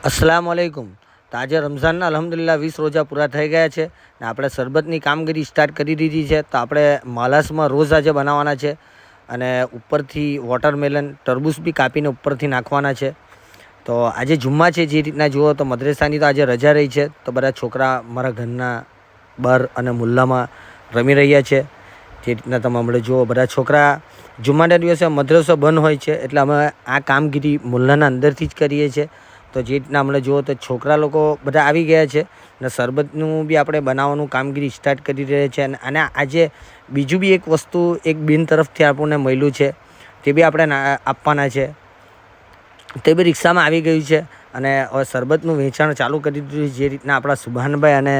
अस्सलाम वालेकुम। તો આજે રમઝાનના અલ્હમ્દુલિલ્લાહ 20 રોજા પૂરા થઈ ગયા છે ને આપણે શરબતની કામગીરી સ્ટાર્ટ કરી દીધી છે। તો આપણે માલાસમાં રોઝ આજે બનાવવાના છે અને ઉપરથી વોટરમેલન તરબૂચ બી કાપીને ઉપરથી નાખવાના છે। તો આજે જુમ્મા છે, જે રીતના જુઓ તો મદ્રેસાની તો આજે રજા રહી છે, તો બધા છોકરા મારા ઘરના બહાર અને મુલ્લામાં રમી રહ્યા છે। જે રીતના તમે હમણાં જુઓ બધા છોકરા જુમ્માના દિવસે મદ્રસો બંધ હોય છે, એટલે અમે આ કામગીરી મુલ્લાના અંદરથી જ કરીએ છીએ। તો જે રીતના હમણાં જુઓ તો છોકરા લોકો બધા આવી ગયા છે ને શરબતનું બી આપણે બનાવવાનું કામગીરી સ્ટાર્ટ કરી રહ્યા છે। અને આજે બીજું બી એક વસ્તુ એક બેન તરફથી આપણને મળ્યું છે, તે બી આપણે આપવાના છે, તે બી રિક્ષામાં આવી ગયું છે અને હવે શરબતનું વેચાણ ચાલુ કરી દીધું છે। જે રીતના આપણા સુભાનભાઈ અને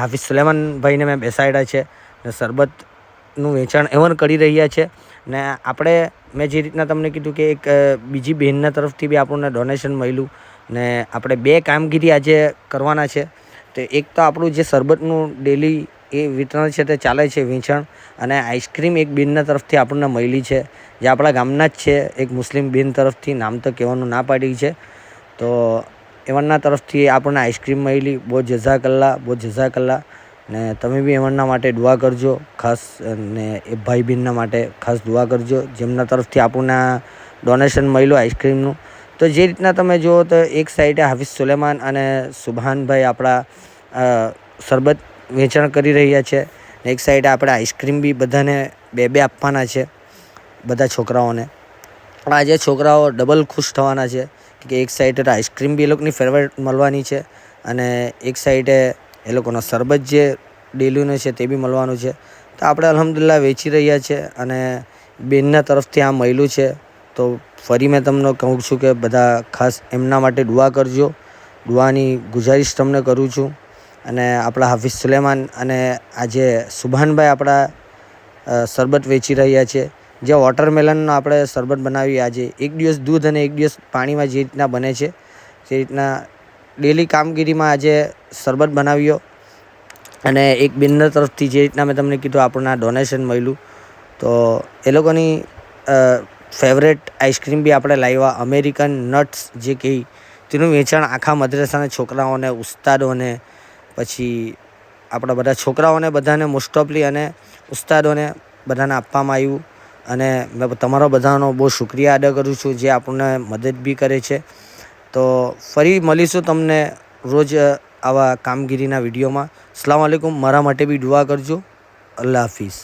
હાફિઝ સુલેમાનભાઈને મેં બેસાડ્યા છે ને શરબતનું વેચાણ એવન કરી રહ્યા છે। ને આપણે મેં જે રીતના તમને કીધું કે એક બીજી બહેનના તરફથી બી આપણને ડોનેશન મળ્યું ને આપણે બે કામગીરી આજે કરવાના છે। તો એક તો આપણું જે શરબતનું ડેલી એ વિતરણ છે તે ચાલે છે વેચાણ, અને આઈસ્ક્રીમ એક બેનના તરફથી આપણને મળી છે, જે આપણા ગામના જ છે, એક મુસ્લિમ બેન તરફથી, નામ તો કહેવાનું ના પાડી છે। તો એમના તરફથી આપણને આઈસ્ક્રીમ મળી, બહુ જઝાકલ્લા, બહુ જઝાકલ્લા। ને તમે બી એમના માટે દુઆ કરજો ખાસ, ને એ ભાઈ બહેનના માટે ખાસ દુઆ કરજો જેમના તરફથી આપણને ડોનેશન મળ્યું આઈસ્ક્રીમનું। તો જે રીતના તમે જુઓ તો એક સાઈડે હાફિઝ સુલેમાન અને સુભાનભાઈ આપણા શરબત વેચાણ કરી રહ્યા છે, ને એક સાઈડે આપણે આઈસ્ક્રીમ બી બધાને બે બે આપવાના છે બધા છોકરાઓને। આજે છોકરાઓ ડબલ ખુશ થવાના છે કે એક સાઈડે આઈસ્ક્રીમ બી એ લોકોની ફેવરેટ મળવાની છે અને એક સાઈડે એ લોકોનો શરબત જે ડેલીનો છે તે બી મળવાનું છે। તો આપણે અલ્હમ્દુલિલ્લાહ વેચી રહ્યા છે અને બેનના તરફથી આ મળ્યું છે। તો ફરી મેં તમને કહું છું કે બધા ખાસ એમના માટે દુઆ કરજો, દુઆની ગુજારિશ તમને કરું છું। અને આપણા હાફિઝ સુલેમાન અને આજે સુભાનભાઈ આપણા શરબત વેચી રહ્યા છે, જે વોટરમેલનનો આપણે શરબત બનાવી આજે એક દિવસ દૂધ અને એક દિવસ પાણીમાં જે રીતના બને છે તે રીતના ડેલી કામગીરીમાં આજે શરબત બનાવ્યો। અને એક બેનના તરફથી જે રીતના મેં તમને કીધું આપણને ડોનેશન મળ્યું, તો એ લોકોની ફેવરેટ આઈસ્ક્રીમ બી આપણે લાવ્યા, અમેરિકન નટ્સ જે કહે તેનું વેચાણ આખા મદ્રસાના છોકરાઓને, ઉસ્તાદોને, પછી આપણા બધા છોકરાઓને બધાને મોસ્ટ ઓફલી અને ઉસ્તાદોને બધાને આપવામાં આવ્યું। અને મેં તમારો બધાનો બહુ શુક્રિયા અદા કરું છું જે આપણને મદદ બી કરે છે। તો ફરી મળીશું તમને રોજ આવા કામગીરીના વિડીયોમાં। અસ્સલામુ અલૈકુમ। મારા માટે બી દુઆ કરજો। અલ્લાહ હાફિઝ।